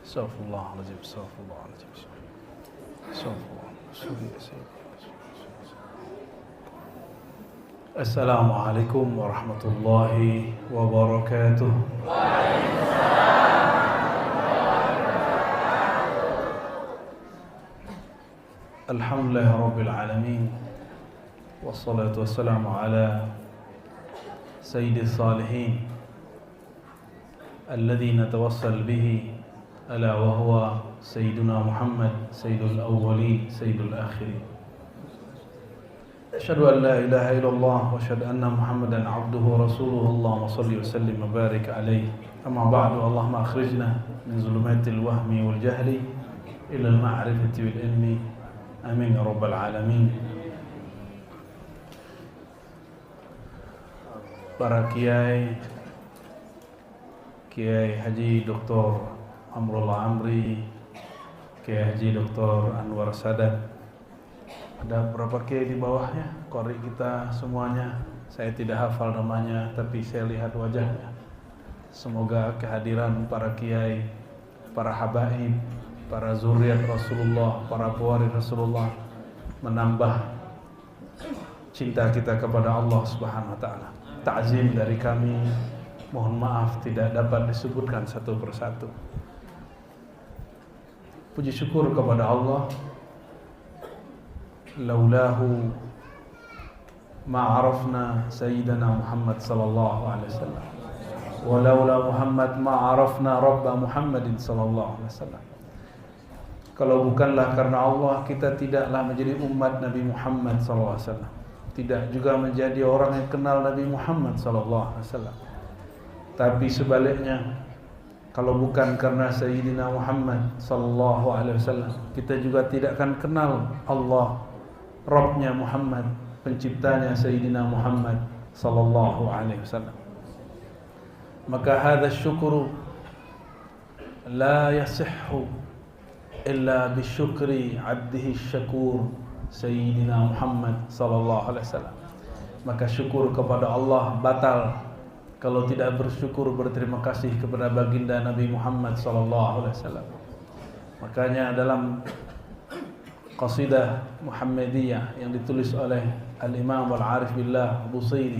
Astaghfirullahaladzim, astaghfirullahaladzim, astaghfirullahaladzim. Assalamualaikum warahmatullahi wabarakatuh. Alhamdulillah rabbil alamin. Wassalatu wassalamu ala sayyidis salihin alladhi natawassal bihi ala wa huwa sayyiduna Muhammad sayyidul awwalin sayyidul akhirin. Asyhadu an la ilaha illallah wa asyhadu anna Muhammadan abduhu wa rasuluhu. Allahumma shalli wa sallim wa barik alaihi. Amma ba'du. Allahumma akhrijna min zulumatil wahmi wal jahli ila al ma'rifati wal ilmi. Amin ya rabbal alamin. Para kiai Haji Dr. Amrullah Amri, Kiai Haji Dr. Anwar Sadat. Ada berapa kiai di bawahnya? Qori kita semuanya. Saya tidak hafal namanya, tapi saya lihat wajahnya. Semoga kehadiran para kiai, para habaib, para zuriat Rasulullah, para pewaris Rasulullah menambah cinta kita kepada Allah Subhanahu wa taala. Ta'zim dari kami, mohon maaf tidak dapat disebutkan satu persatu. Puji syukur kepada Allah. Laulahu ma'arafna Sayyidina Muhammad sallallahu alaihi wasallam. Walaula Muhammad ma'arafna Rabba Muhammadin sallallahu alaihi wasallam. Kalau bukanlah karena Allah, kita tidaklah menjadi umat Nabi Muhammad sallallahu alaihi wasallam. Tidak juga menjadi orang yang kenal Nabi Muhammad sallallahu alaihi wasallam. Tapi sebaliknya, kalau bukan karena Sayyidina Muhammad sallallahu alaihi wasallam, kita juga tidak akan kenal Allah, Rabbnya Muhammad, penciptanya Sayyidina Muhammad sallallahu alaihi wasallam. Maka hadha syukru la yasihhu illa bisyukri abdihi syakur Sayyidina Muhammad sallallahu alaihi wasallam. Maka syukur kepada Allah batal kalau tidak bersyukur berterima kasih kepada baginda Nabi Muhammad sallallahu alaihi wasallam. Makanya dalam qasidah Muhammadiyah yang ditulis oleh Al-Imam Al-Arif Billah Busairi,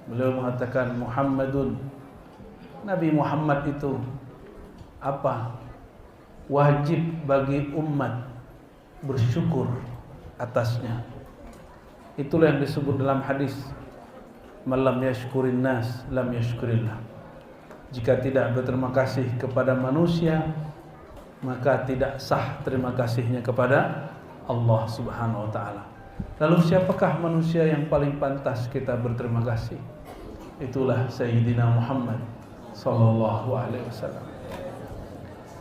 beliau mengatakan Muhammadun, Nabi Muhammad itu apa? Wajib bagi umat bersyukur atasnya. Itulah yang disebut dalam hadis, malam yashkurin nas lam yashkurillah. Jika tidak berterima kasih kepada manusia, maka tidak sah terima kasihnya kepada Allah Subhanahu wa taala. Lalu siapakah manusia yang paling pantas kita berterima kasih? Itulah Sayyidina Muhammad sallallahu alaihi wasallam.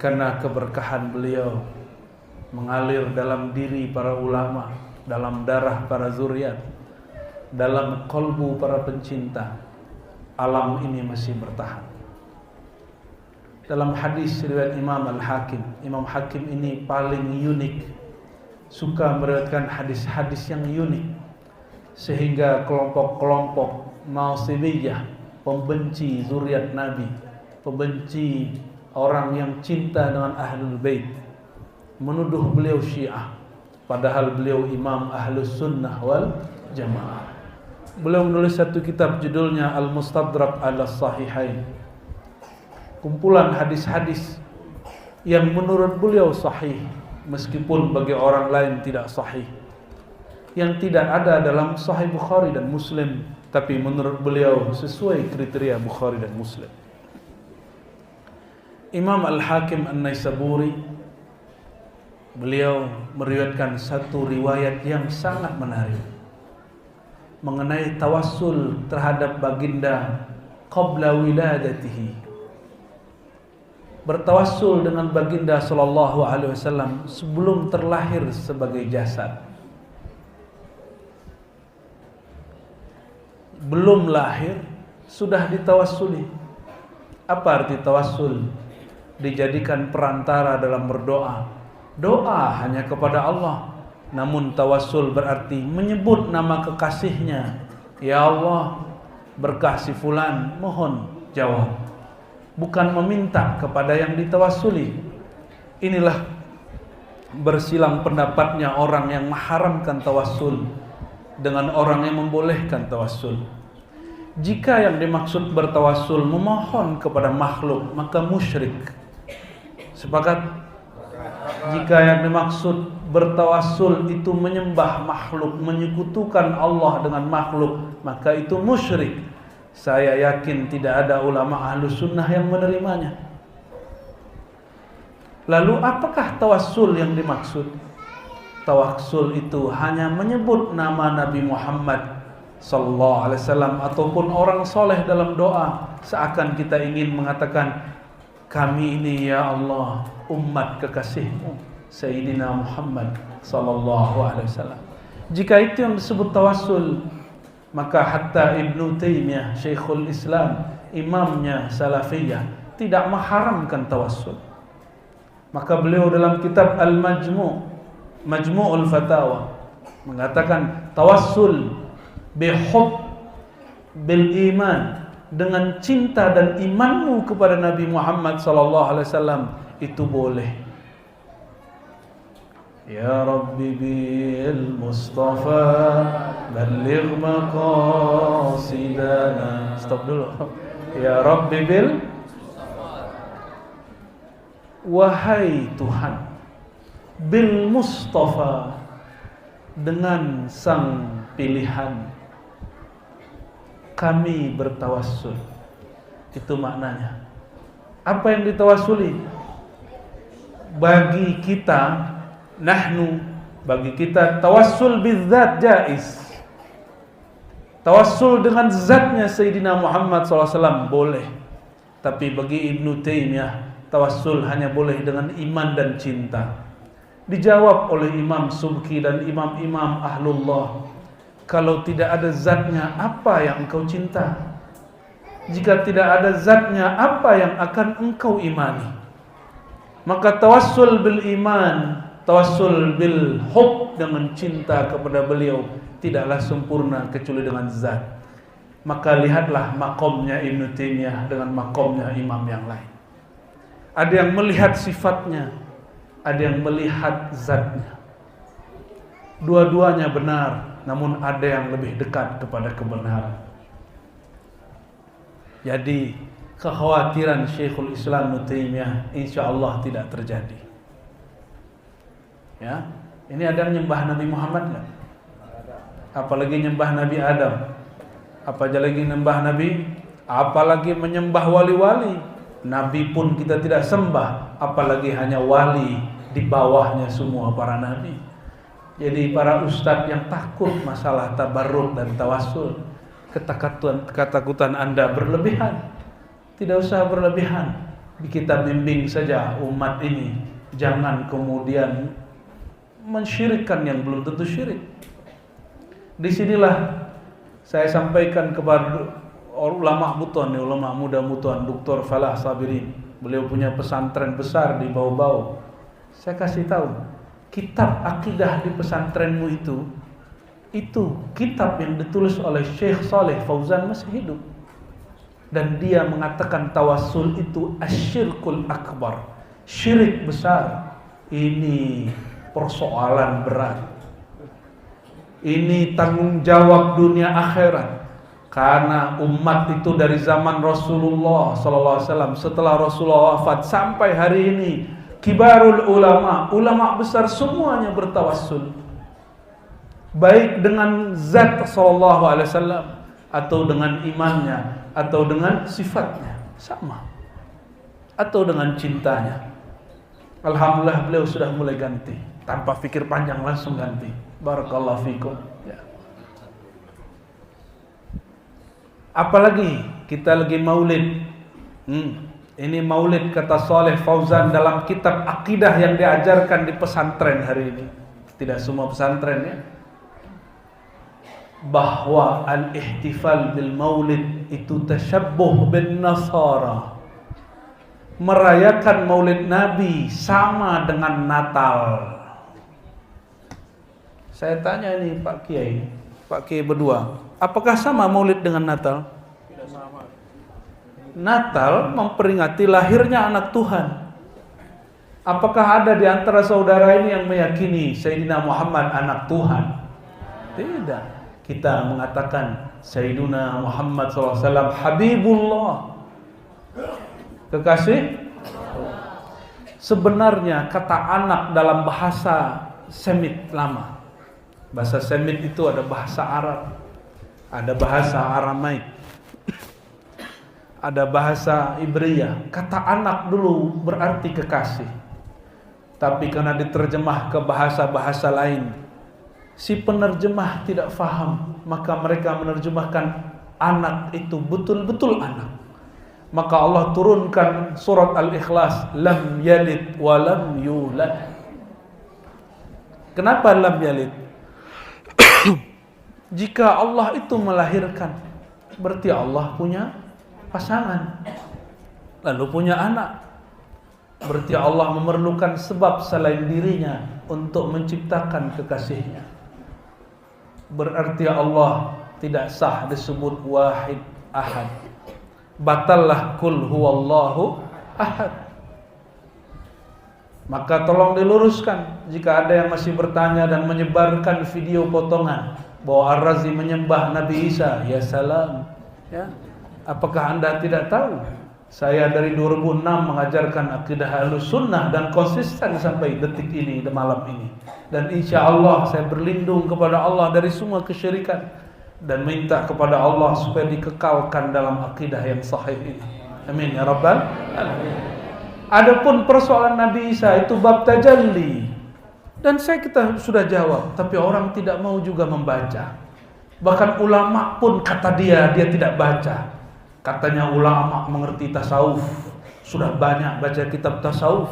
Karena keberkahan beliau mengalir dalam diri para ulama, dalam darah para zuriat, dalam kalbu para pencinta, alam ini masih bertahan. Dalam hadis riwayat Imam Al-Hakim, Imam Hakim ini paling unik, suka meriwayatkan hadis-hadis yang unik, sehingga kelompok-kelompok Nasibiyah, pembenci zuriat Nabi, pembenci orang yang cinta dengan Ahlul Bait, menuduh beliau Syiah, padahal beliau imam Ahlus Sunnah wal Jamaah. Beliau menulis satu kitab judulnya Al-Mustadrak ala Sahihain, kumpulan hadis-hadis yang menurut beliau sahih, meskipun bagi orang lain tidak sahih, yang tidak ada dalam Sahih Bukhari dan Muslim, tapi menurut beliau sesuai kriteria Bukhari dan Muslim. Imam Al-Hakim An-Naisaburi, beliau meriwayatkan satu riwayat yang sangat menarik mengenai tawassul terhadap baginda qabla wiladatihi. Bertawassul dengan baginda sallallahu alaihi wasallam sebelum terlahir sebagai jasad. Belum lahir sudah ditawassuli. Apa arti tawassul? Dijadikan perantara dalam berdoa. Doa hanya kepada Allah, namun tawassul berarti menyebut nama kekasihnya. Ya Allah, berkah si fulan, mohon jawab. Bukan meminta kepada yang ditawassuli, Inilah bersilang pendapatnya orang yang mengharamkan tawassul dengan orang yang membolehkan tawassul. Jika yang dimaksud bertawassul memohon kepada makhluk, maka musyrik. Sepakat? Jika yang dimaksud bertawassul itu menyembah makhluk, menyekutukan Allah dengan makhluk, maka itu musyrik. Saya yakin tidak ada ulama ahlus sunnah yang menerimanya. Lalu apakah tawassul yang dimaksud? Tawassul itu hanya menyebut nama Nabi Muhammad sallallahu alaihi wasallam ataupun orang soleh dalam doa, seakan kita ingin mengatakan, kami ini ya Allah umat kekasihmu Sayyidina Muhammad sallallahu alaihi wasallam. Jika itu yang disebut tawassul, maka hatta Ibnu Taimiyah Syekhul Islam, imamnya Salafiyah, tidak mengharamkan tawassul. Maka beliau dalam kitab Majmu'ul Fatawa mengatakan tawassul bihub bil iman, dengan cinta dan imanmu kepada Nabi Muhammad sallallahu alaihi wasallam itu boleh. Ya Rabbi bil Mustafa balligh maqasidana. Stop dulu. Ya Rabbi bil, wahai Tuhan, bil Mustafa, dengan sang pilihan kami bertawassul. Itu maknanya. Apa yang ditawasuli? Bagi kita, bagi kita tawassul bizzat jaiz. Tawassul dengan zatnya Sayyidina Muhammad SAW boleh. Tapi bagi Ibnu Taimiyah, tawassul hanya boleh dengan iman dan cinta. Dijawab oleh Imam Subki dan imam-imam ahlullah, kalau tidak ada zatnya, apa yang engkau cinta? Jika tidak ada zatnya, apa yang akan engkau imani? Maka tawassul bil iman, tawassul bil hub, dengan cinta kepada beliau, tidaklah sempurna kecuali dengan zat. Maka lihatlah makomnya Ibnu Taimiyah dengan makomnya imam yang lain. Ada yang melihat sifatnya, ada yang melihat zatnya. Dua-duanya benar, namun ada yang lebih dekat kepada kebenaran. Jadi kekhawatiran Syekhul Islam Ibnu Taimiyah insyaallah tidak terjadi. Ya, ini ada yang nyembah Nabi Muhammad enggak? Apalagi nyembah Nabi Adam. Apalagi nyembah Nabi, apalagi menyembah wali-wali. Nabi pun kita tidak sembah, apalagi hanya wali di bawahnya semua para nabi. Jadi para ustadz yang takut masalah tabarruk dan tawassul, ketakutan Anda berlebihan. Tidak usah berlebihan. Kita bimbing saja umat ini, jangan kemudian mensyirikkan yang belum tentu syirik. Disinilah saya sampaikan kepada ulama Buton, ulama muda Buton, Dr. Falah Sabirin. Beliau punya pesantren besar di Bau-Bau. Saya kasih tahu, kitab akidah di pesantrenmu itu kitab yang ditulis oleh Syekh Saleh Fauzan masih hidup. Dan dia mengatakan tawassul itu asyirkul akbar, syirik besar. Ini persoalan berat. Ini tanggung jawab dunia akhirat. Karena umat itu dari zaman Rasulullah SAW, setelah Rasulullah wafat sampai hari ini, kibarul ulama, ulama besar semuanya bertawassul, baik dengan zat sallallahu alaihi wasallam atau dengan imannya atau dengan sifatnya sama atau dengan cintanya. Alhamdulillah beliau sudah mulai ganti, tanpa fikir panjang langsung ganti. Barakallahu fikum. Ya. Apalagi kita lagi maulid. Ini maulid kata Saleh Fauzan dalam kitab akidah yang diajarkan di pesantren hari ini. Tidak semua pesantren ya. Bahwa al-ihtifal bil maulid itu tasyabbuh bin nasara. Merayakan maulid Nabi sama dengan Natal. Saya tanya ini Pak Kiai berdua, apakah sama maulid dengan Natal? Tidak sama. Natal memperingati lahirnya anak Tuhan. Apakah ada di antara saudara ini yang meyakini Sayyidina Muhammad anak Tuhan? Tidak. Kita mengatakan Sayyidina Muhammad SAW Habibullah, kekasih. Sebenarnya kata anak dalam bahasa Semit lama, bahasa Semit itu ada bahasa Arab, ada bahasa Aramaik, ada bahasa Ibriyah. Kata anak dulu berarti kekasih, tapi karena diterjemah ke bahasa-bahasa lain, si penerjemah tidak faham, maka mereka menerjemahkan anak itu betul-betul anak. Maka Allah turunkan surat Al-Ikhlas, lam yalid wa lam yulad. Kenapa lam yalid? Jika Allah itu melahirkan, berarti Allah punya pasangan, lalu punya anak. Berarti Allah memerlukan sebab selain dirinya untuk menciptakan kekasihnya. Berarti Allah tidak sah disebut wahid ahad. Batallah kul huwallahu ahad. Maka tolong diluruskan jika ada yang masih bertanya dan menyebarkan video potongan bahwa Ar-Razi menyembah Nabi Isa. Ya salam, ya. Apakah Anda tidak tahu? Saya dari 2006 mengajarkan akidah Ahlus Sunnah dan konsisten sampai detik ini, malam ini. Dan insya Allah saya berlindung kepada Allah dari semua kesyirikan dan minta kepada Allah supaya dikekalkan dalam akidah yang sahih ini. Amin ya rabbal alamin. Adapun persoalan Nabi Isa itu bab tajalli, dan kita sudah jawab, tapi orang tidak mau juga membaca. Bahkan ulama pun kata dia tidak baca. Katanya ulama mengerti tasawuf, sudah banyak baca kitab tasawuf.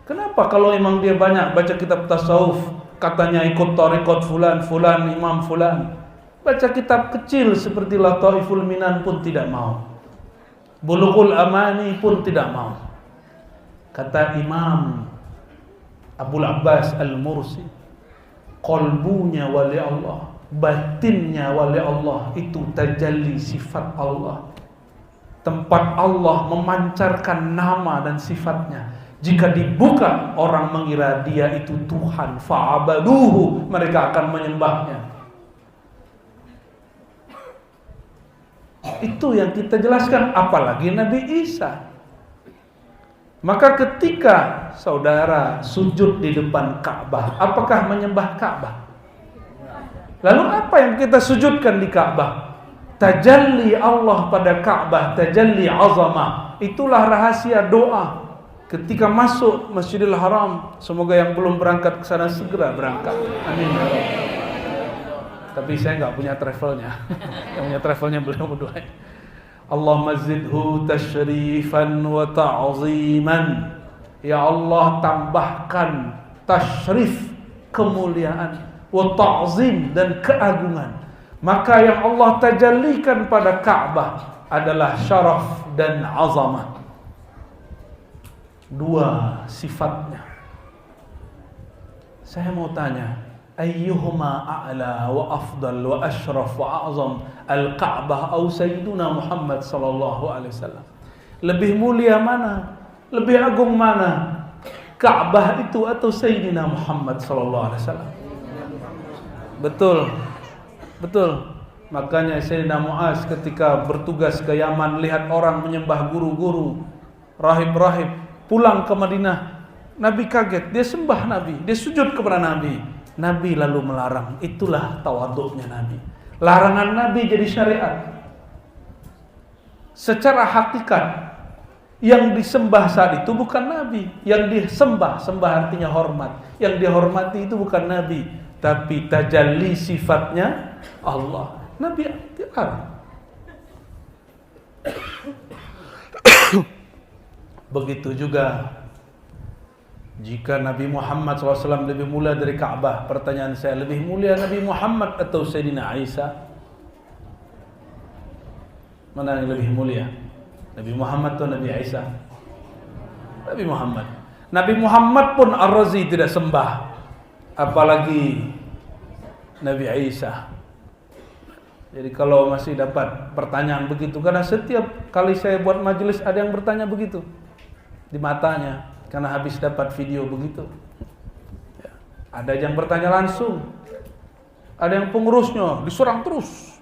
Kenapa kalau emang dia banyak baca kitab tasawuf, katanya ikut thariqat fulan, imam fulan, baca kitab kecil seperti Lataiful Minan pun tidak mau, Bulughul Amani pun tidak mau. Kata Imam Abul Abbas Al-Mursi, qalbunya wali Allah, batinnya wali Allah, itu tajalli sifat Allah. Tempat Allah memancarkan nama dan sifatnya. Jika dibuka, orang mengira dia itu Tuhan. Fa'abaduhu, mereka akan menyembahnya. Itu yang kita jelaskan, apalagi Nabi Isa. Maka ketika saudara sujud di depan Ka'bah, apakah menyembah Ka'bah? Lalu apa yang kita sujudkan di Ka'bah? Tajalli Allah pada Ka'bah, tajalli azamah. Itulah rahasia doa ketika masuk Masjidil Haram. Semoga yang belum berangkat ke sana segera berangkat. Amin. Tapi saya nggak punya travelnya. Yang punya travelnya beliau berdoa. Allahumma zidhu tashrifan wa ta'ziman. Ya Allah, tambahkan tashrif, kemuliaan, wa ta'zim, dan keagungan. Maka yang Allah tajallikan pada Ka'bah adalah syaraf dan azamah. Dua sifatnya. Saya mau tanya, ayyuhuma a'la wa afdal wa ashraf wa a'zam, al-Ka'bah atau Sayyiduna Muhammad sallallahu alaihi wasallam? Lebih mulia mana? Lebih agung mana? Ka'bah itu atau Sayyidina Muhammad sallallahu alaihi wasallam? Betul. Betul. Makanya Sayyidina Muaz ketika bertugas ke Yaman, lihat orang menyembah guru-guru, rahib-rahib, pulang ke Madinah, Nabi kaget, dia sembah Nabi, dia sujud kepada Nabi. Nabi lalu melarang. Itulah tawaduknya Nabi. Larangan Nabi jadi syariat. Secara hakikat yang disembah saat itu bukan Nabi. Yang disembah, sembah artinya hormat. Yang dihormati itu bukan Nabi, tapi tajalli sifatnya Allah. Nabi dilarang. Begitu juga jika Nabi Muhammad SAW lebih mulia dari Ka'bah. Pertanyaan saya, lebih mulia Nabi Muhammad atau Sayyidina Isa? Mana yang lebih mulia? Nabi Muhammad atau Nabi Isa? Nabi Muhammad. Nabi Muhammad pun Ar-Razi tidak sembah, apalagi Nabi Isa. Jadi kalau masih dapat pertanyaan begitu, karena setiap kali saya buat majelis ada yang bertanya begitu di matanya, karena habis dapat video begitu. Ya. Ada yang bertanya langsung, ada yang pengurusnya diserang terus.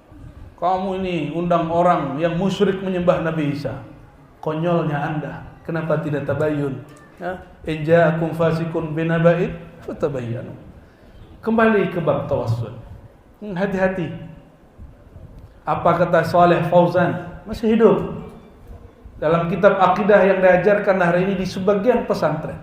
Kamu ini undang orang yang musyrik menyembah Nabi Isa. Konyolnya Anda, kenapa tidak tabayyun? Ya, in ja'akum fasiqun binaba'in fatabayyanu. Kembali ke bab tawassul. Hati-hati. Apa kata Saleh Fauzan? Masih hidup. Dalam kitab akidah yang diajarkan hari ini di sebagian pesantren,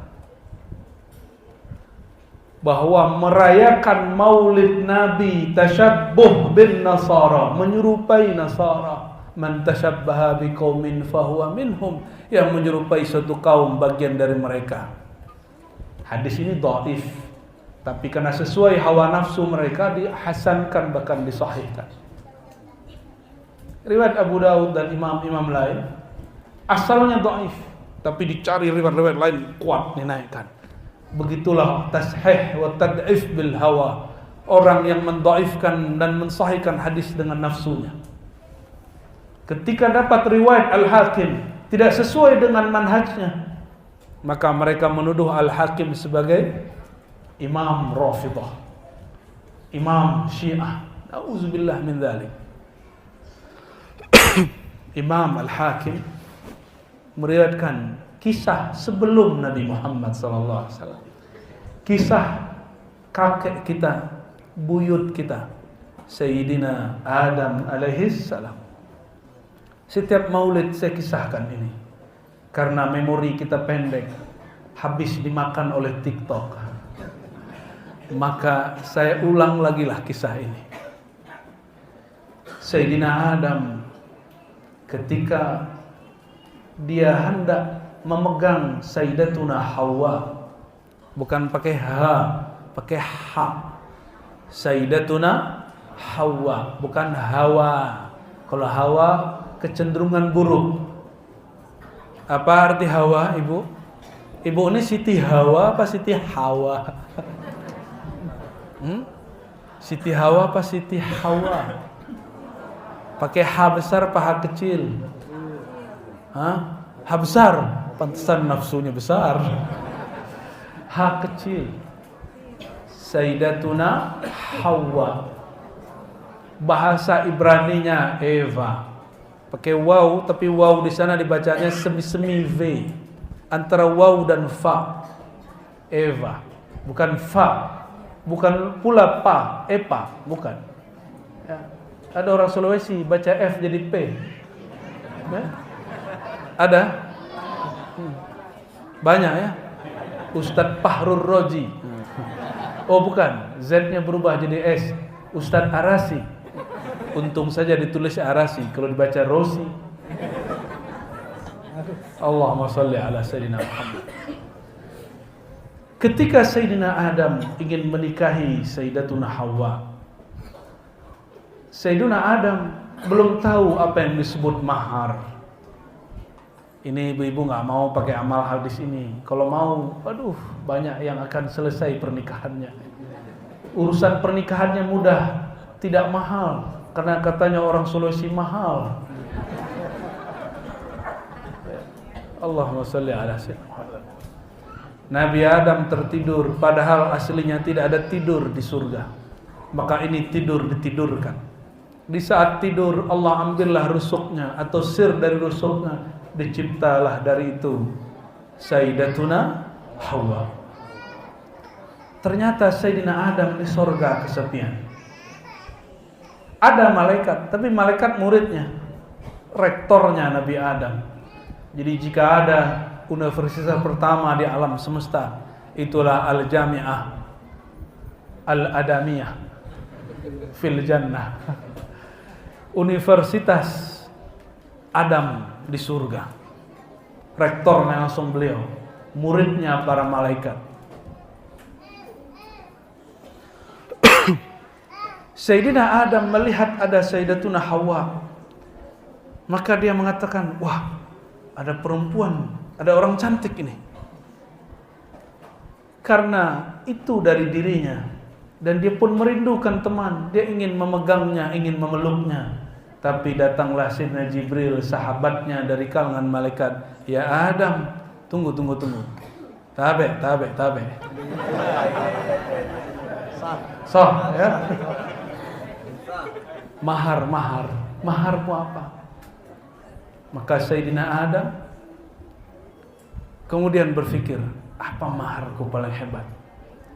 bahwa merayakan maulid Nabi tasyabbuh bin Nasara, menyerupai Nasara. Man tashabbaha biqaumin fahuwa minhum, yang menyerupai suatu kaum bagian dari mereka. Hadis ini dhaif, tapi karena sesuai hawa nafsu mereka dihasankan, bahkan disahihkan. Riwayat Abu Daud dan imam-imam lain asalnya dhaif, tapi dicari riwayat-riwayat lain kuat dinaikkan. Begitulah tashih wa tad'if bil hawa, orang yang mendhaifkan dan mensahihkan hadis dengan nafsunya. Ketika dapat riwayat Al-Hakim tidak sesuai dengan manhajnya, maka mereka menuduh Al-Hakim sebagai imam Rafidah, imam Syiah. Nauzubillah min dzalik. Imam Al-Hakim meriwayatkan kisah sebelum Nabi Muhammad SAW, kisah kakek kita, buyut kita, Sayyidina Adam alaihis salam. Setiap maulid saya kisahkan ini, karena memori kita pendek, habis dimakan oleh TikTok, maka saya ulang lagi lah kisah ini. Sayyidina Adam ketika dia hendak memegang Sayyidatuna Hawa, bukan pakai ha, pakai ha. Sayyidatuna Hawa, bukan hawa. Kalau hawa kecenderungan buruk. Apa arti hawa, Ibu? Ibu ini Siti Hawa apa Siti Hawa? Siti Hawa apa Siti Hawa? Pakai ha besar apa ha kecil? Hah? Ha besar, pantesan nafsunya besar. Ha kecil. Sayyidatuna Hawa. Bahasa Ibraninya Eva. Pakai waw, tapi waw di sana dibacanya semi-semi v, antara waw dan fa. Eva, bukan fa, bukan pula pa, epa, bukan. Ya. Ada orang Sulawesi baca F jadi P. Ya? Ada? Banyak ya. Ustadz Fahrur Roji. Oh bukan, Z-nya berubah jadi S. Ustadz Arasi. Untung saja ditulis Arasi, kalau dibaca Rosi. Allahumma sholli ala Sayyidina Muhammad. Ketika Sayyidina Adam ingin menikahi Sayyidatuna Hawa, Sayyidina Adam belum tahu apa yang disebut mahar. Ini ibu-ibu gak mau pakai amal hadis ini. Kalau mau, aduh, banyak yang akan selesai pernikahannya. Urusan pernikahannya mudah, tidak mahal. Karena katanya orang Sulawesi mahal. Allahumma sholli ala sayyidina Muhammad. Nabi Adam tertidur, padahal aslinya tidak ada tidur di surga. Maka ini tidur ditidurkan. Di saat tidur Allah ambillah rusuknya atau sir dari rusuknya, diciptalah dari itu Sayyidatuna Hawa. Ternyata Sayyidina Adam di surga kesepian. Ada malaikat, tapi malaikat muridnya, rektornya Nabi Adam. Jadi jika ada universitas pertama di alam semesta, itulah Al-Jami'ah Al-Adamiyah fil Jannah. Universitas Adam di surga. Rektornya langsung beliau, muridnya para malaikat. Sayyidina Adam melihat ada Sayyidatuna Hawa, maka dia mengatakan, wah, ada perempuan, ada orang cantik ini. Karena itu dari dirinya, dan dia pun merindukan teman, dia ingin memegangnya, ingin memeluknya. Tapi datanglah Sayyidina Jibril, sahabatnya dari kalangan malaikat. Ya Adam, tunggu. Tabe. Sah ya. Maharmu apa? Maka Sayyidina Adam kemudian berpikir, apa maharku paling hebat?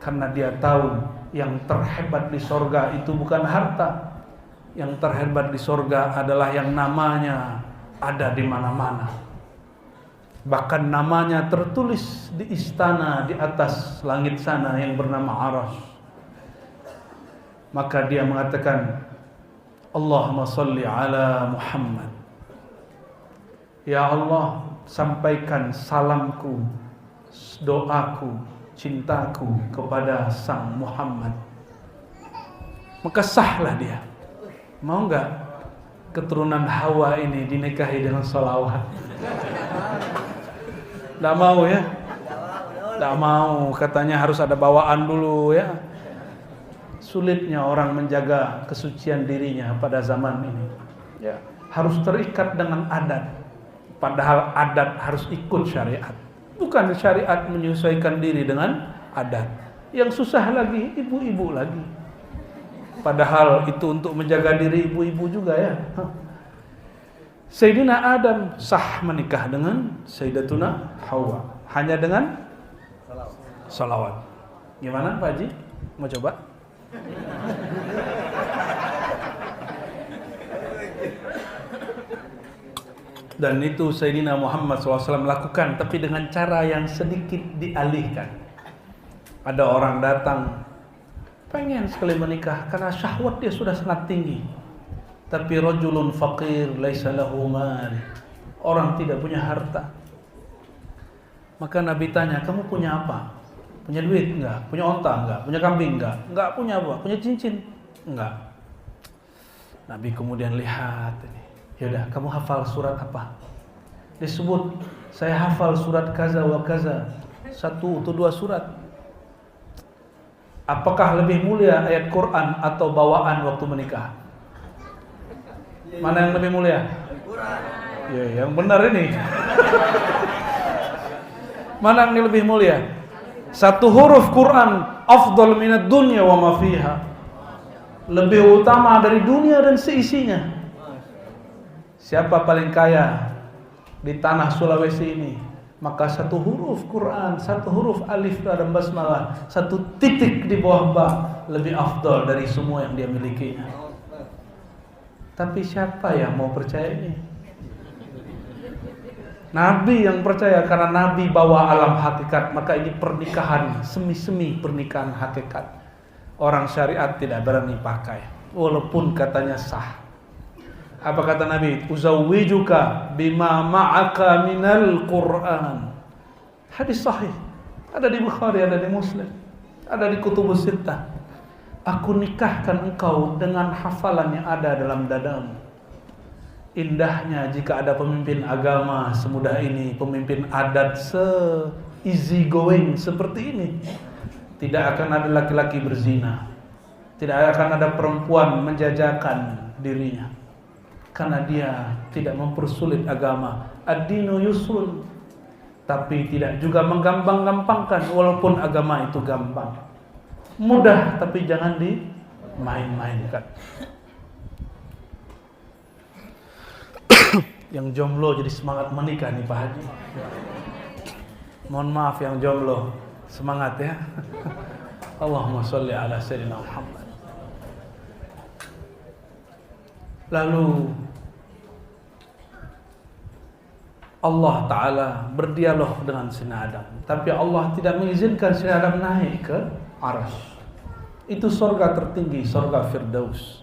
Karena dia tahu yang terhebat di sorga itu bukan harta. Yang terhebat di sorga adalah yang namanya ada di mana-mana. Bahkan namanya tertulis di istana di atas langit sana yang bernama Arasy. Maka dia mengatakan, Allahumma salli ala Muhammad. Ya Allah, sampaikan salamku, doaku, cintaku kepada Sang Muhammad. Maka sahlah dia. Mau enggak keturunan Hawa ini dinikahi dengan sholawat? Tidak mau ya? Tidak mau, katanya harus ada bawaan dulu ya. Sulitnya orang menjaga kesucian dirinya pada zaman ini ya. Harus terikat dengan adat. Padahal adat harus ikut syariat. Bukan syariat menyesuaikan diri dengan adat. Yang susah lagi ibu-ibu lagi. Padahal itu untuk menjaga diri ibu-ibu juga ya. Sayyidina Adam sah menikah dengan Sayyidatuna Hawa hanya dengan salawat. Gimana Pak Haji? Mau coba? Dan itu Sayyidina Muhammad SAW lakukan, tapi dengan cara yang sedikit dialihkan. Ada orang datang pengen sekali menikah karena syahwat dia sudah sangat tinggi. Tapi rajulun faqir laisa lahu mal. Orang tidak punya harta. Maka Nabi tanya, kamu punya apa? Punya duit enggak? Punya onta enggak? Punya kambing enggak? Enggak punya apa? Punya cincin? Enggak. Nabi kemudian lihat ini. Yaudah, kamu hafal surat apa? Disebut, saya hafal surat kaza wa kaza. 1 atau 2 surat. Apakah lebih mulia ayat Quran atau bawaan waktu menikah? Mana yang lebih mulia? Ya, yang benar ini. Mana yang lebih mulia? 1 huruf Quran afdal minad dunya wa ma fiha. Lebih utama dari dunia dan seisinya. Siapa paling kaya di tanah Sulawesi ini? Maka 1 huruf Quran, 1 huruf alif dan basmalah, 1 titik di bawah ba lebih afdal dari semua yang dia milikinya. Tapi siapa yang mau percaya ini? Nabi yang percaya, karena Nabi bawa alam hakikat. Maka ini pernikahan, semi-semi pernikahan hakikat. Orang syariat tidak berani pakai, walaupun katanya sah. Apa kata Nabi? Uzawwijuka bima ma'aka minal Qur'an. Hadis sahih. Ada di Bukhari, ada di Muslim, ada di Kutubus Sittah. Aku nikahkan engkau dengan hafalan yang ada dalam dadamu. Indahnya jika ada pemimpin agama semudah ini, pemimpin adat easy going seperti ini. Tidak akan ada laki-laki berzina. Tidak akan ada perempuan menjajakan dirinya. Karena dia tidak mempersulit agama. Ad-dinu yusrun. Tapi tidak juga menggampang-gampangkan, walaupun agama itu gampang. Mudah, tapi jangan dimain-mainkan. Yang jomblo jadi semangat menikah nih Pak Haji. Mohon maaf yang jomblo, semangat ya. Allahumma sholli ala sayyidina Muhammad. Lalu Allah Ta'ala berdialog dengan Sayyidina Adam. Tapi Allah tidak mengizinkan Sayyidina Adam naik ke Arasy. Itu surga tertinggi, surga Firdaus.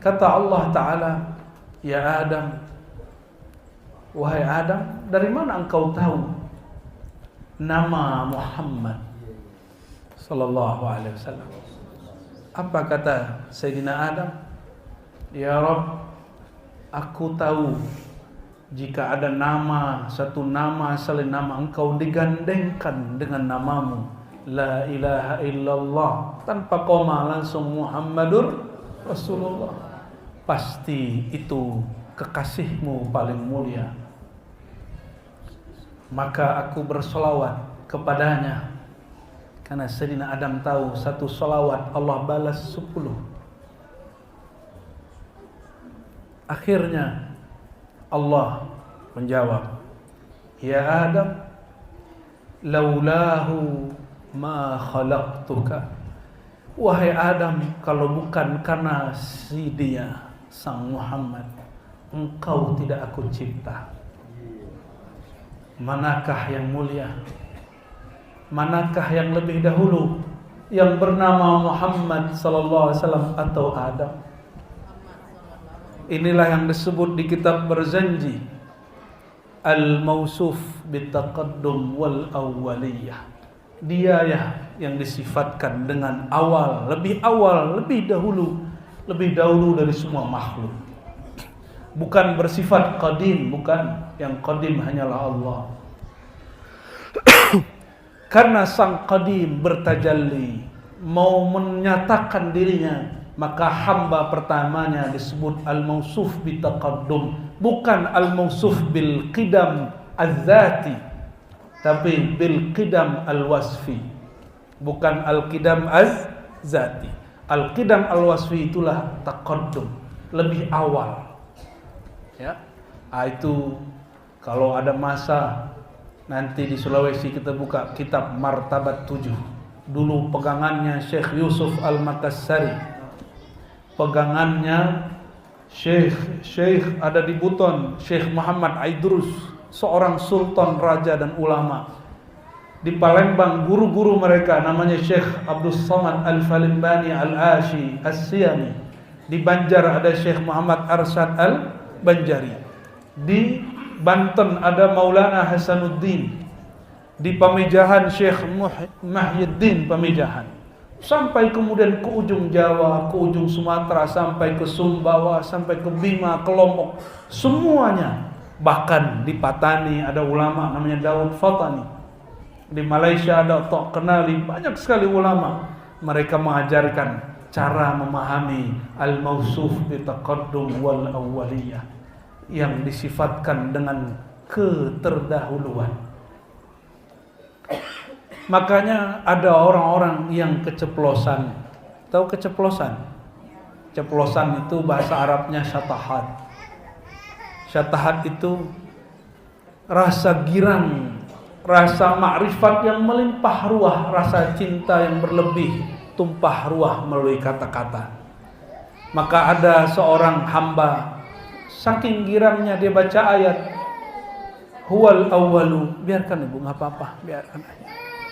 Kata Allah Ta'ala, ya Adam, wahai Adam, dari mana engkau tahu nama Muhammad sallallahu alaihi wasallam? Apa kata Sayyidina Adam? Ya Rabb, aku tahu jika ada nama, satu nama selain nama engkau digandengkan dengan namamu, la ilaha illallah, tanpa koma langsung Muhammadur Rasulullah, pasti itu kekasihmu paling mulia. maka aku bersolawat kepadanya. Karena Sayyidina Adam tahu satu solawat Allah balas 10. Akhirnya Allah menjawab, ya Adam, laulahu ma khalaqtuka. Wahai Adam, kalau bukan karena si dia, Sang Muhammad, engkau tidak aku cipta. Manakah yang mulia? Manakah yang lebih dahulu, yang bernama Muhammad sallallahu alaihi wasallam atau Adam? Inilah yang disebut di kitab Berzanji, al-mausuf bitaqaddum wal awwaliyah. Dia ya yang disifatkan dengan awal, lebih dahulu dari semua makhluk. Bukan bersifat qadim, bukan. Yang qadim hanyalah Allah. Karena Sang Qadim bertajalli, mau menyatakan dirinya, maka hamba pertamanya disebut al-mausuf bitaqaddum, bukan al-mausuf bil qidam az-zati, tapi bil qidam al-wasfi. Bukan al-qidam az-zati. Al-qidam al-wasfi itulah taqaddum, lebih awal. Ya. Itu kalau ada masa nanti di Sulawesi kita buka kitab Martabat 7. Dulu pegangannya Syekh Yusuf Al-Makassari. Pegangannya Syekh ada di Buton, Syekh Muhammad Aidrus, seorang sultan, raja dan ulama. Di Palembang guru-guru mereka namanya Syekh Abdul Samad Al-Falimbani Al-Ashi As-Siyami. Di Banjar ada Syekh Muhammad Arsyad Al-Banjari. Di Banten ada Maulana Hasanuddin. Di Pamijahan Syekh Mahyiddin Pamijahan. Sampai kemudian ke ujung Jawa, ke ujung Sumatera, sampai ke Sumbawa, sampai ke Bima, ke Lombok. Semuanya. Bahkan di Patani ada ulama namanya Daud Fatani. Di Malaysia ada Tok Kenali. Banyak sekali ulama. Mereka mengajarkan cara memahami al-mausuf bitaqaddum wal awwaliyah, yang disifatkan dengan keterdahuluan. Makanya ada orang-orang yang keceplosan. Tahu keceplosan? Ceplosan itu bahasa Arabnya syatahat. Syatahat itu rasa girang, rasa makrifat yang melimpah ruah, rasa cinta yang berlebih, tumpah ruah melalui kata-kata. Maka ada seorang hamba, saking girangnya dia baca ayat huwal awwalu, biarkan ibu, nggak apa-apa, biarkan aja.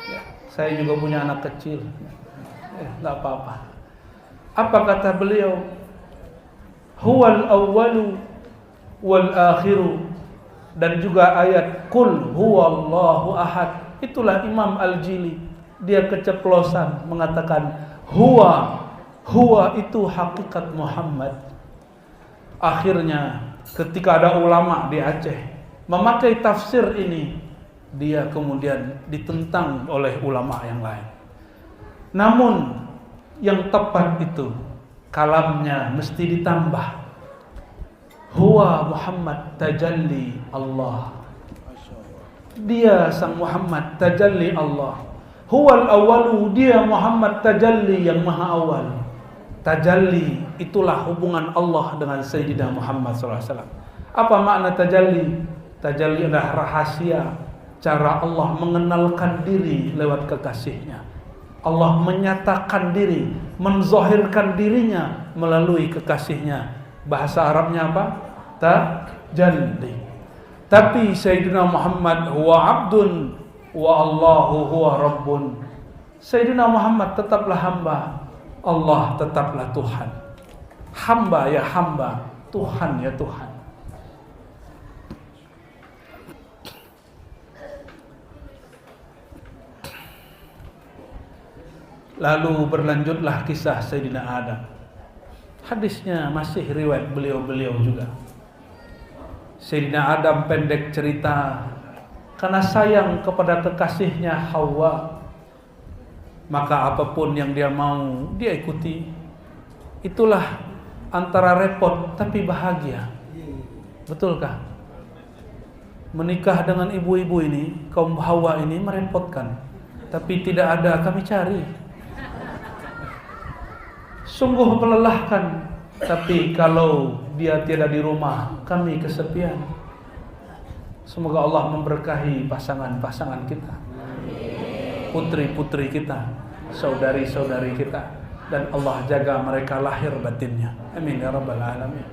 Ya, saya juga punya anak kecil, nggak apa-apa. Apa kata beliau? Huwal awwalu wal akhiru, dan juga ayat qul huwallahu ahad. Itulah Imam Al-Jili, dia keceplosan mengatakan huwa itu hakikat Muhammad. Akhirnya ketika ada ulama di Aceh memakai tafsir ini, dia kemudian ditentang oleh ulama yang lain. Namun yang tepat itu kalamnya mesti ditambah. Huwa Muhammad tajalli Allah. Dia Sang Muhammad tajalli Allah. Huwal awwalu, dia Muhammad tajalli yang maha awal. Tajalli itulah hubungan Allah dengan Sayyidina Muhammad SAW. Apa makna tajalli? Tajalli adalah rahasia cara Allah mengenalkan diri lewat kekasihnya. Allah menyatakan diri, menzahirkan dirinya melalui kekasihnya. Bahasa Arabnya apa? Tajalli. Tapi Sayyidina Muhammad huwa abdun wa Allahu huwa rabbun. Sayyidina Muhammad tetaplah hamba, Allah tetaplah Tuhan. Hamba ya hamba, Tuhan ya Tuhan. Lalu berlanjutlah kisah Sayyidina Adam. Hadisnya masih riwayat beliau-beliau juga. Sayyidina Adam pendek cerita, karena sayang kepada kekasihnya Hawa, maka apapun yang dia mau dia ikuti. Itulah antara repot tapi bahagia. Betulkah? Menikah dengan ibu-ibu ini, kaum hawa ini merepotkan. Tapi tidak ada, kami cari. Sungguh melelahkan. Tapi kalau dia tidak di rumah, kami kesepian. Semoga Allah memberkahi pasangan-pasangan kita, putri-putri kita, saudari-saudari kita, dan Allah jaga mereka lahir batinnya. Amin ya rabbal alamin.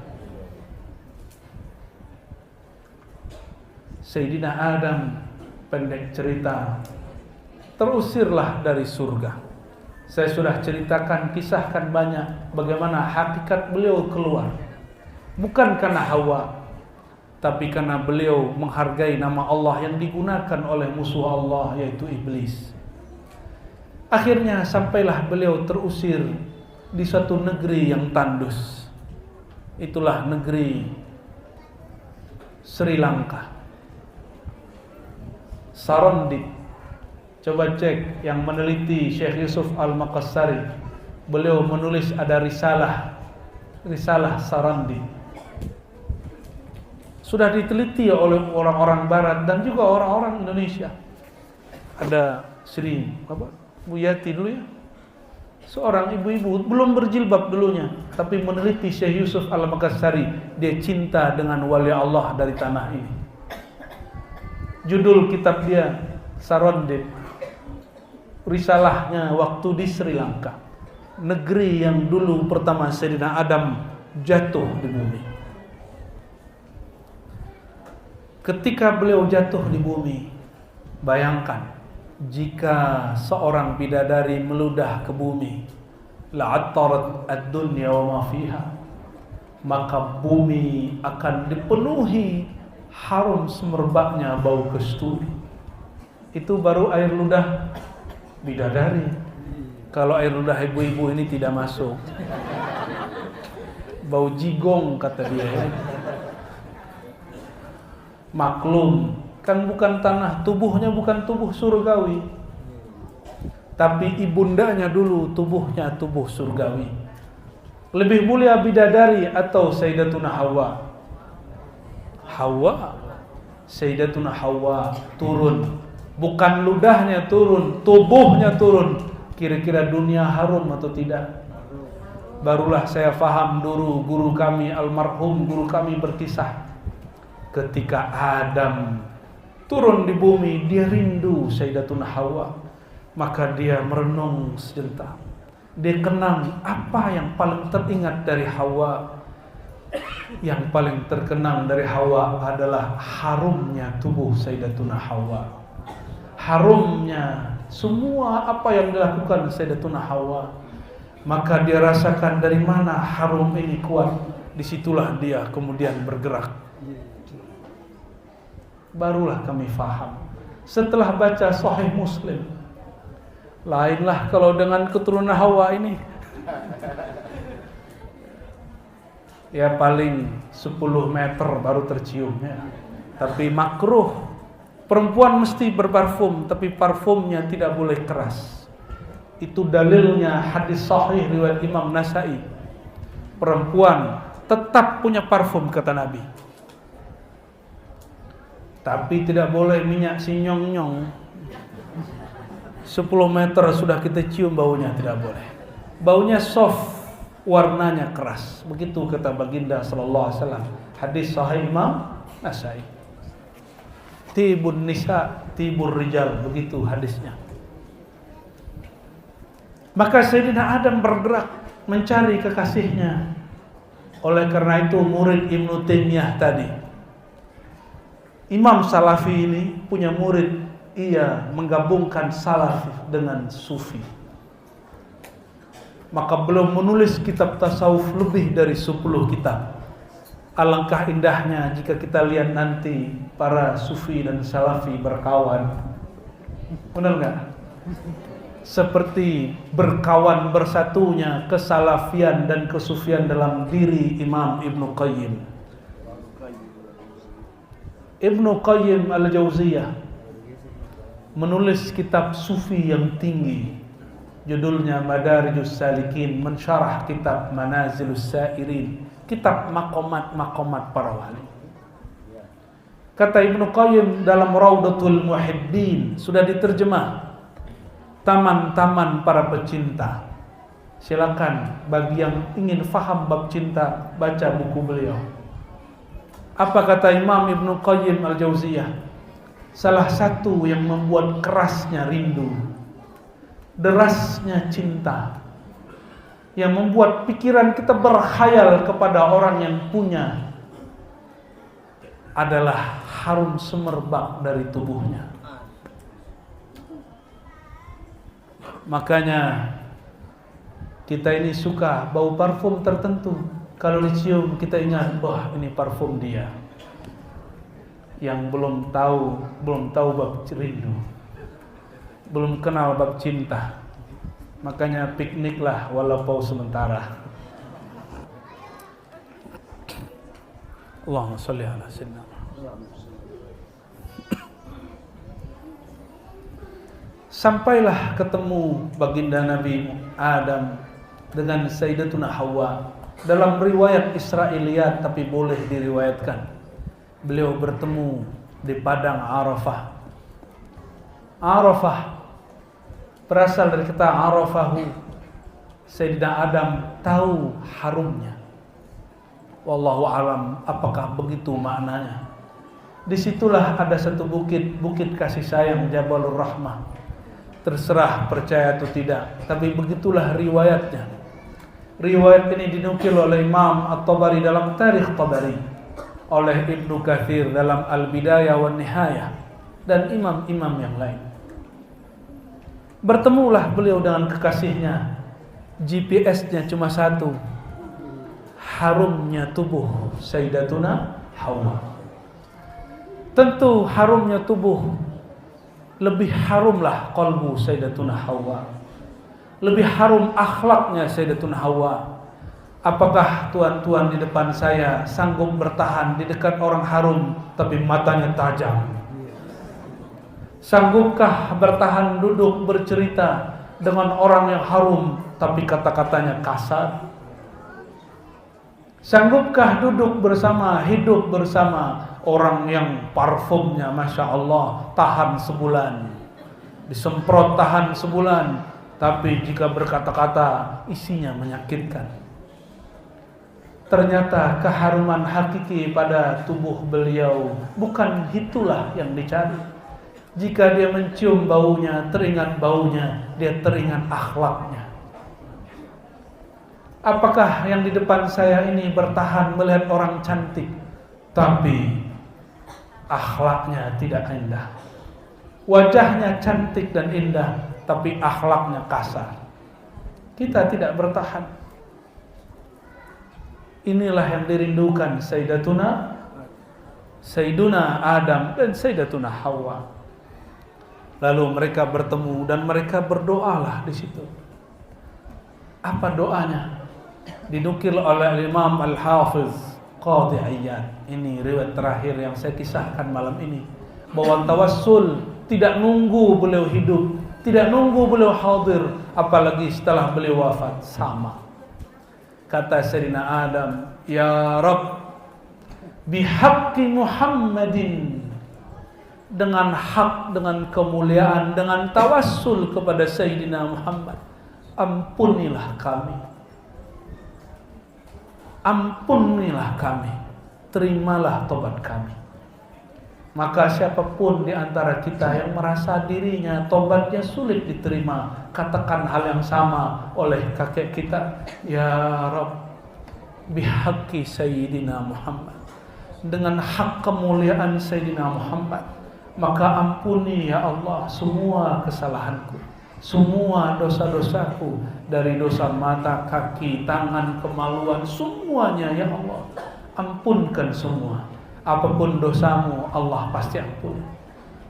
Sayyidina Adam, pendek cerita, terusirlah dari surga. Saya sudah ceritakan, kisahkan banyak bagaimana hakikat beliau keluar. Bukan karena Hawa, tapi karena beliau menghargai nama Allah yang digunakan oleh musuh Allah, yaitu iblis. Akhirnya sampailah beliau terusir di suatu negeri yang tandus. Itulah negeri Sri Lanka, Sarandip. Coba cek yang meneliti Syekh Yusuf Al-Maqassari. Beliau menulis ada risalah Sarandip. Sudah diteliti oleh orang-orang barat dan juga orang-orang Indonesia. Ada Sri Bu Yati dulu ya, seorang ibu-ibu belum berjilbab dulunya, tapi meneliti Syekh Yusuf Al-Maqassari. Dia cinta dengan wali Allah dari tanah ini. Judul kitab dia Sarandip. Risalahnya waktu di Sri Lanka, negeri yang dulu pertama Sayyidina Adam jatuh di bumi. Ketika beliau jatuh di bumi, bayangkan jika seorang bidadari meludah ke bumi, la'attarat ad-dunya wa ma fiha, maka bumi akan dipenuhi harum semerbaknya bau kasturi. Itu baru air ludah bidadari. Kalau air ludah ibu-ibu ini tidak masuk. Bau jigong kata dia. Maklum, kan bukan tanah, tubuhnya bukan tubuh surgawi. Tapi ibundanya dulu tubuhnya tubuh surgawi. Lebih mulia bidadari atau Sayyidatuna Hawa? Sayyidatuna Hawa turun. Bukan ludahnya turun, tubuhnya turun. Kira-kira dunia harum atau tidak? Barulah saya faham dulu guru kami almarhum guru kami berkisah. Ketika Adam turun di bumi, dia rindu Sayyidatuna Hawa. Maka dia merenung sejenak. Dia kenang apa yang paling teringat dari Hawa. Yang paling terkenang dari Hawa adalah harumnya tubuh Sayyidatuna Hawa. Harumnya semua apa yang dilakukan Sayyidatuna Hawa. Maka dia rasakan dari mana harum ini kuat. Disitulah dia kemudian bergerak. Barulah kami faham setelah baca Sahih Muslim. Lainlah kalau dengan keturunan Hawa ini. Ya paling 10 meter baru terciumnya. Tapi makruh. Perempuan mesti berparfum, tapi parfumnya tidak boleh keras. Itu dalilnya hadis sahih riwayat Imam Nasai. Perempuan tetap punya parfum kata Nabi. Tapi tidak boleh minyak sinyong-nyong. 10 meter sudah kita cium baunya, tidak boleh. Baunya soft, warnanya keras. Begitu kata baginda sallallahu alaihi wasallam. Hadis sahih Imam Nasai. Tibun nisa, tibur rijal, begitu hadisnya. Maka Sayyidina Adam bergerak mencari kekasihnya. Oleh karena itu murid Ibnu Taimiyah tadi, Imam Salafi ini punya murid, ia menggabungkan Salafi dengan Sufi. Maka beliau menulis kitab tasawuf lebih dari 10 kitab. Alangkah indahnya jika kita lihat nanti para Sufi dan Salafi berkawan. Benar nggak? Seperti berkawan bersatunya kesalafian dan kesufian dalam diri Imam Ibnu Qayyim. Ibnu Qayyim Al-Jauziyah menulis kitab Sufi yang tinggi. Judulnya Madarijus Salikin, mensyarah kitab Manazilus Sairin, kitab makomat-makomat para wali. Kata Ibnu Qayyim dalam Raudatul Muhibbin, sudah diterjemah, taman-taman para pecinta. Silakan bagi yang ingin faham bab cinta, baca buku beliau. Apa kata Imam Ibnu Qayyim Al-Jauziyah? Salah satu yang membuat kerasnya rindu, derasnya cinta, yang membuat pikiran kita berkhayal kepada orang yang punya, adalah harum semerbak dari tubuhnya. Makanya kita ini suka bau parfum tertentu. Kalau dicium kita ingat, wah ini parfum dia. Yang belum tahu bab rindu, belum kenal bab cinta. Makanya pikniklah walaupun sementara. Allahumma shalli ala sayyidina. Sampailah ketemu baginda Nabi Adam dengan Sayyidatuna Hawa. Dalam riwayat Israiliyat, tapi boleh diriwayatkan, beliau bertemu di padang Arafah. Arafah berasal dari kata Arafahu. Sayyidina Adam tahu harumnya. Wallahu alam apakah begitu maknanya. Disitulah ada satu bukit, bukit kasih sayang, Jabalur Rahmah. Terserah percaya atau tidak, tapi begitulah riwayatnya. Riwayat ini dinukil oleh Imam At-Tabari dalam Tarikh Tabari, oleh Ibnu Katsir dalam Al-Bidayah wan Nihayah, dan imam-imam yang lain. Bertemulah beliau dengan kekasihnya. GPS-nya cuma satu, harumnya tubuh Sayyidatuna Hawa. Tentu harumnya tubuh, lebih harumlah qalbu Sayyidatuna Hawa. Lebih harum akhlaknya Sayyidatuna Hawa. Apakah tuan-tuan di depan saya sanggup bertahan di dekat orang harum tapi matanya tajam? Sanggupkah bertahan duduk bercerita dengan orang yang harum tapi kata-katanya kasar? Sanggupkah duduk bersama, hidup bersama orang yang parfumnya Masya Allah tahan sebulan, disemprot tahan sebulan, tapi jika berkata-kata isinya menyakitkan? Ternyata keharuman hakiki pada tubuh beliau bukan itulah yang dicari. Jika dia mencium baunya, teringat baunya, dia teringat akhlaknya. Apakah yang di depan saya ini bertahan melihat orang cantik, tapi akhlaknya tidak indah? Wajahnya cantik dan indah, tapi akhlaknya kasar. Kita tidak bertahan. Inilah yang dirindukan Sayyiduna Adam dan Sayyidatuna Hawa. Lalu mereka bertemu dan mereka berdoalah di situ. Apa doanya? Dinukil oleh Imam Al-Hafiz Qadhi Iyad. Ini riwayat terakhir yang saya kisahkan malam ini, bahwa tawassul tidak nunggu beliau hidup, tidak nunggu beliau hadir, apalagi setelah beliau wafat. Sama. Kata Sayyidina Adam, ya Rabb, bihaqqi Muhammadin, dengan hak, dengan kemuliaan, dengan tawassul kepada Sayyidina Muhammad, ampunilah kami. Ampunilah kami, terimalah tobat kami. Maka siapapun di antara kita yang merasa dirinya tobatnya sulit diterima, katakan hal yang sama oleh kakek kita, ya Rabb, bihaqqi Sayyidina Muhammad, dengan hak kemuliaan Sayyidina Muhammad, maka ampuni ya Allah semua kesalahanku, semua dosa-dosaku, dari dosa mata, kaki, tangan, kemaluan, semuanya ya Allah, ampunkan semua. Apapun dosamu Allah pasti ampun.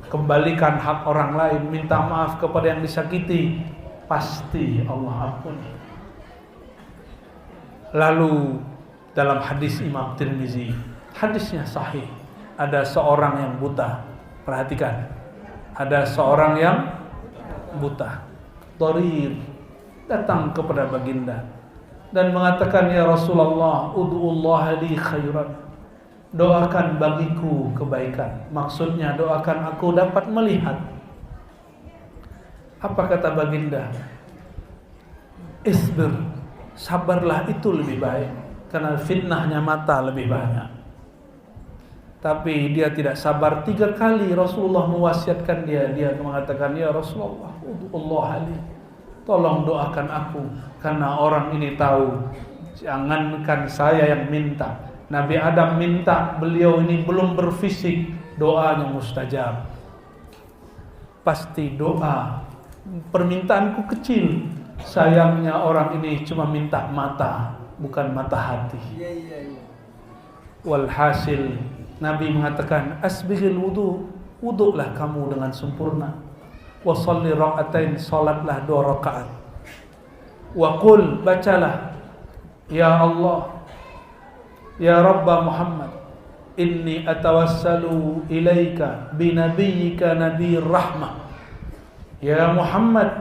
Kembalikan hak orang lain, minta maaf kepada yang disakiti, pasti Allah ampuni. Lalu dalam hadis Imam Tirmizi, hadisnya sahih, ada seorang yang buta. Perhatikan, ada seorang yang buta, dharir, datang kepada baginda dan mengatakan, ya Rasulullah, ud'ullaha li khairan, doakan bagiku kebaikan. Maksudnya doakan aku dapat melihat. Apa kata baginda? Isbir, sabarlah, itu lebih baik, karena fitnahnya mata lebih banyak. Tapi dia tidak sabar. 3 kali Rasulullah mewasiatkan dia. Dia mengatakan, ya Rasulullah, Allah Ali, tolong doakan aku, karena orang ini tahu. Jangankan saya yang minta, Nabi Adam minta, beliau ini belum berfisik, doanya mustajab. Pasti doa. Permintaanku kecil, sayangnya orang ini cuma minta mata, bukan mata hati. Walhasil Nabi mengatakan, asbighil wudu, wuduklah kamu dengan sempurna. Wa shalli raka'atain, salatlah 2 rakaat. Wa qul, bacalah, ya Allah, ya Rabba Muhammad, inni atawassalu ilaika binabiyyika nabiyir rahmah. Ya Muhammad,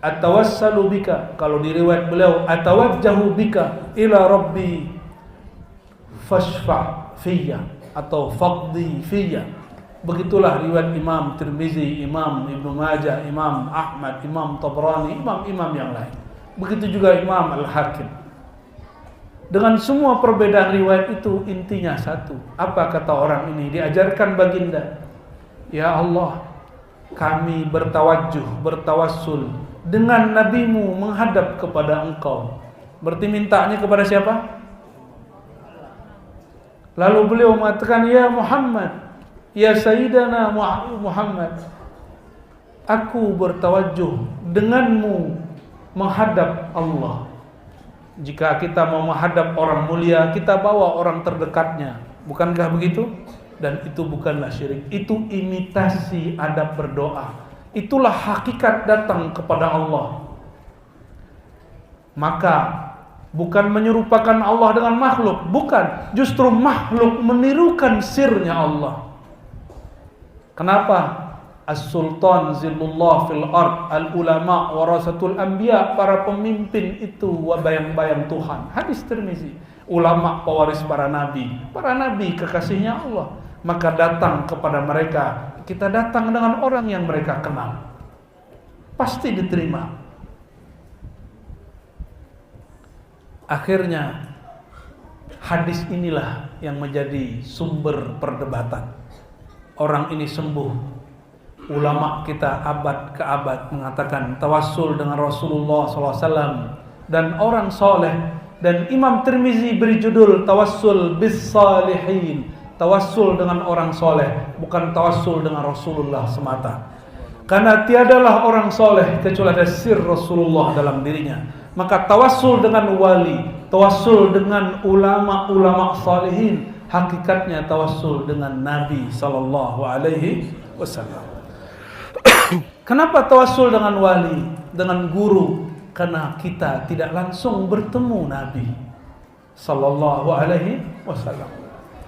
atawassalu bika, kalau di riwayat beliau atawajjahu bika ila rabbi fashfa' fiyya atau faqdi fiyya. Begitulah riwayat Imam Tirmizi, Imam Ibnu Majah, Imam Ahmad, Imam Tabrani, imam-imam yang lain. Begitu juga Imam Al-Hakim. Dengan semua perbedaan riwayat itu, intinya satu. Apa kata orang ini? Diajarkan baginda, ya Allah, kami bertawassul dengan nabimu menghadap kepada engkau. Berarti mintanya kepada siapa? Lalu beliau mengatakan, ya Muhammad, ya Sayyidana Muhammad, aku bertawajjuh denganmu menghadap Allah. Jika kita mau menghadap orang mulia, kita bawa orang terdekatnya. Bukankah begitu? Dan itu bukanlah syirik, itu imitasi adab berdoa. Itulah hakikat datang kepada Allah. Maka bukan menyerupakan Allah dengan makhluk, bukan. Justru makhluk menirukan sirnya Allah. Kenapa? As-sultan zillullah fil ard, al-ulama warasatul anbiya, para pemimpin itu bayang-bayang Tuhan. Hadis Tirmizi. Ulama pewaris para nabi kekasihnya Allah. Maka datang kepada mereka, kita datang dengan orang yang mereka kenal, pasti diterima. Akhirnya hadis inilah yang menjadi sumber perdebatan. Orang ini sembuh, ulama kita abad ke abad mengatakan tawassul dengan Rasulullah SAW dan orang soleh. Dan Imam Tirmizi beri judul tawassul bis salihin, tawassul dengan orang soleh, bukan tawassul dengan Rasulullah semata. Karena tiadalah orang soleh kecuali ada sir Rasulullah dalam dirinya. Maka tawassul dengan wali, tawassul dengan ulama-ulama salihin, hakikatnya tawassul dengan Nabi sallallahu alaihi wasallam. Kenapa tawassul dengan wali, dengan guru? Karena kita tidak langsung bertemu Nabi sallallahu alaihi wasallam.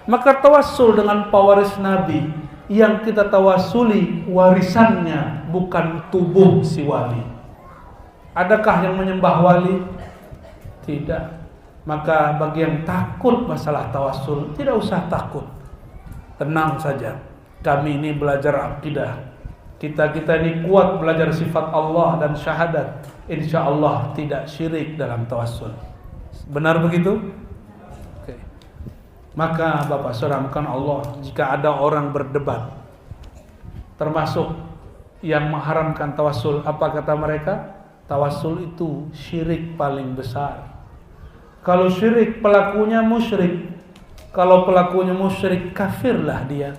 Maka tawassul dengan pewaris Nabi, yang kita tawasuli warisannya, bukan tubuh si wali. Adakah yang menyembah wali? Tidak. Maka bagi yang takut masalah tawassul, tidak usah takut. Tenang saja. Kami ini belajar akidah. Kita ini kuat belajar sifat Allah dan syahadat. Insya Allah tidak syirik dalam tawassul. Benar begitu? Oke. Maka Bapak Saudara Allah, jika ada orang berdebat, termasuk yang mengharamkan tawassul, apa kata mereka? Tawassul itu syirik paling besar. Kalau syirik pelakunya musyrik, kalau pelakunya musyrik kafirlah dia.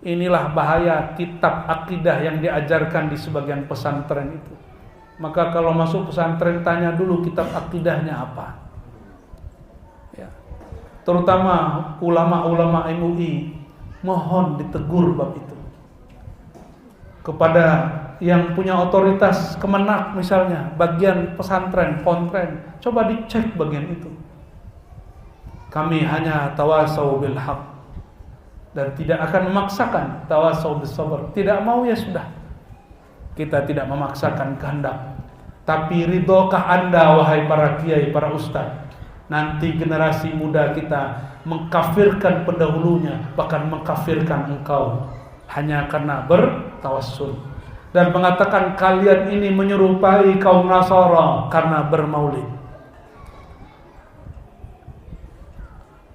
Inilah bahaya kitab akidah yang diajarkan di sebagian pesantren itu. Maka kalau masuk pesantren, tanya dulu kitab akidahnya apa. Ya. Terutama ulama-ulama MUI, mohon ditegur bab itu. Kepada yang punya otoritas Kemenak misalnya, bagian pesantren, pontren, coba dicek bagian itu. Kami hanya tawasau bil haq dan tidak akan memaksakan, tawasau bis sabr. Tidak mau ya sudah. Kita tidak memaksakan kehendak. Tapi ridhokah Anda wahai para kiai, para ustaz, nanti generasi muda kita mengkafirkan pendahulunya, bahkan mengkafirkan engkau hanya karena bertawassul, dan mengatakan kalian ini menyerupai kaum Nasara karena bermaulid.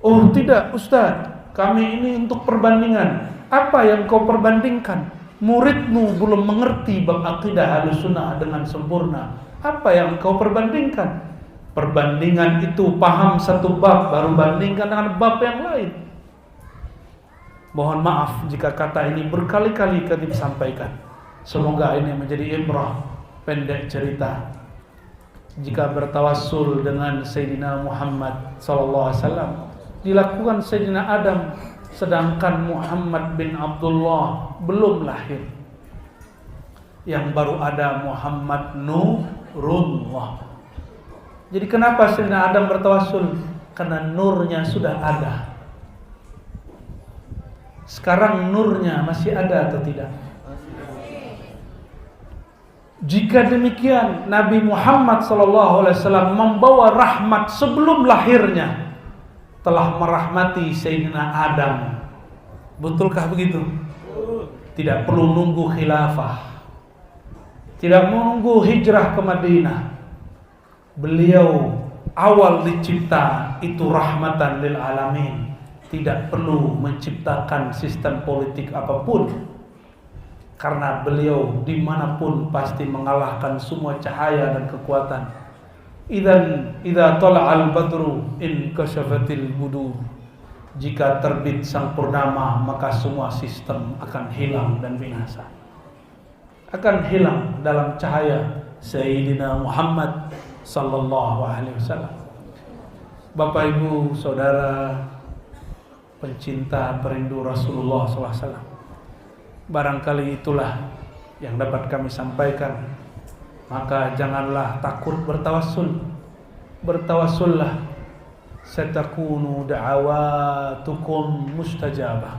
Oh tidak Ustaz, kami ini untuk perbandingan. Apa yang kau perbandingkan? Muridmu belum mengerti bab akidah Ahlussunnah dengan sempurna. Apa yang kau perbandingkan? Perbandingan itu paham satu bab baru bandingkan dengan bab yang lain. Mohon maaf jika kata ini berkali-kali kami sampaikan. Semoga ini menjadi ibrah. Pendek cerita, jika bertawassul dengan Sayyidina Muhammad SAW dilakukan Sayyidina Adam, sedangkan Muhammad bin Abdullah belum lahir. Yang baru ada Muhammad Nurullah. Jadi kenapa Sayyidina Adam bertawassul? Karena nurnya sudah ada. Sekarang nurnya masih ada atau tidak? Jika demikian, Nabi Muhammad SAW membawa rahmat sebelum lahirnya, telah merahmati Sayyidina Adam. Betulkah begitu? Tidak perlu nunggu khilafah, tidak menunggu hijrah ke Madinah. Beliau awal dicipta itu rahmatan lil alamin. Tidak perlu menciptakan sistem politik apapun, karena beliau dimanapun pasti mengalahkan semua cahaya dan kekuatan. Idza tala'al badru in kashafatil budur. Jika terbit sang purnama, maka semua sistem akan hilang dan binasa. Akan hilang dalam cahaya Sayyidina Muhammad sallallahu alaihi wasallam. Bapak Ibu Saudara pencinta perindu Rasulullah sallallahu alaihi wasallam, barangkali itulah yang dapat kami sampaikan. Maka janganlah takut bertawassul. Bertawassullah, satakunu da'awatukum mustajabah.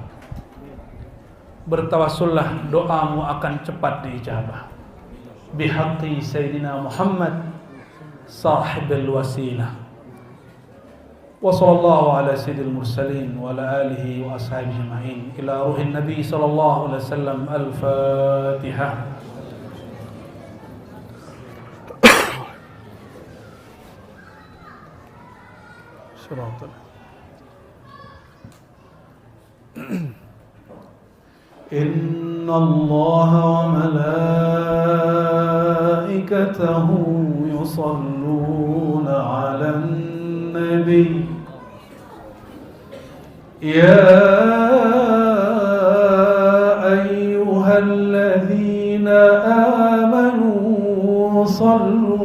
Bertawassullah, doamu akan cepat diijabah. Bihaqqi Sayyidina Muhammad sahibul wasilah. Wa sallallahu ala sayyidil mursalin wa ala alihi wa ashabihi ajma'in. Ila ruhin Nabi sallallahu alaihi wasallam. Al-Fatihah. Inna Allah wa malaikatahu yusalluna 'alan nabi. Ya ayyuhalladzina amanu sallu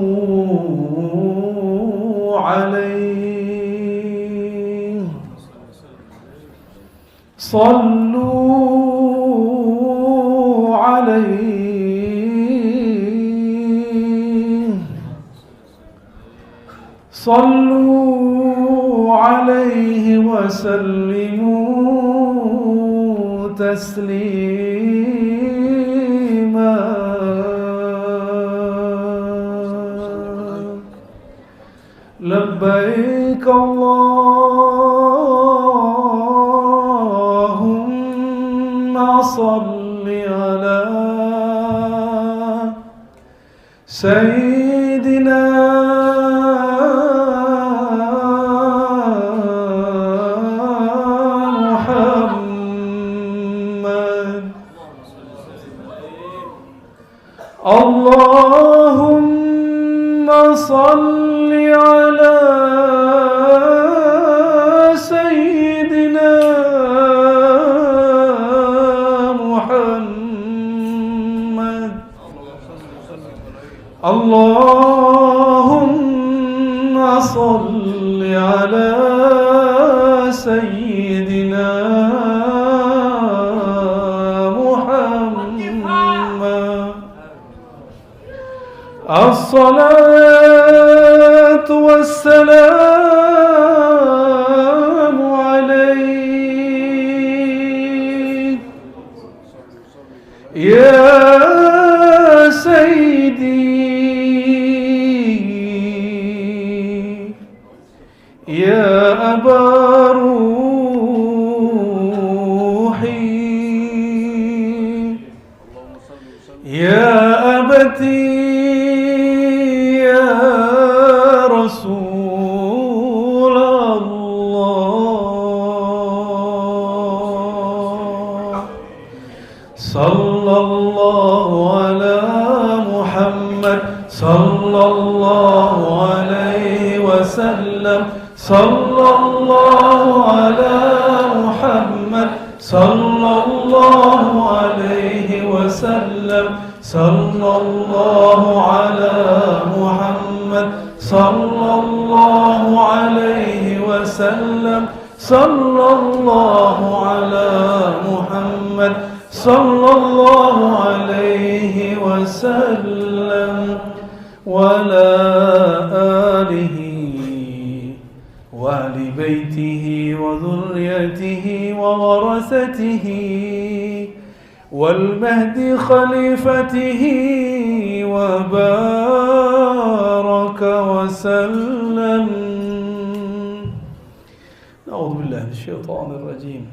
'alaihi sallu 'alaihi sallu 'alaihi wa sallimu taslima. Labbaik Allahumma salli ala Sayyidina Muhammad. Allahumma salli ala Sayyidina Muhammad. Allahumma salli ala Sayyidina Muhammad. As-salatu was-salamu alayk ya Sayyidi ya Aba يا أبتي يا رسول الله صلى الله على محمد صلى الله عليه وسلم صلى الله على محمد صلى الله عليه وسلم صلى الله على محمد صلى الله عليه وسلم صلى الله على محمد صلى الله عليه وسلم وعلى آله وآل بيته وذريته وورثته والمهدي خليفته وبارك وسلم. نعوذ بالله من الشيطان الرجيم.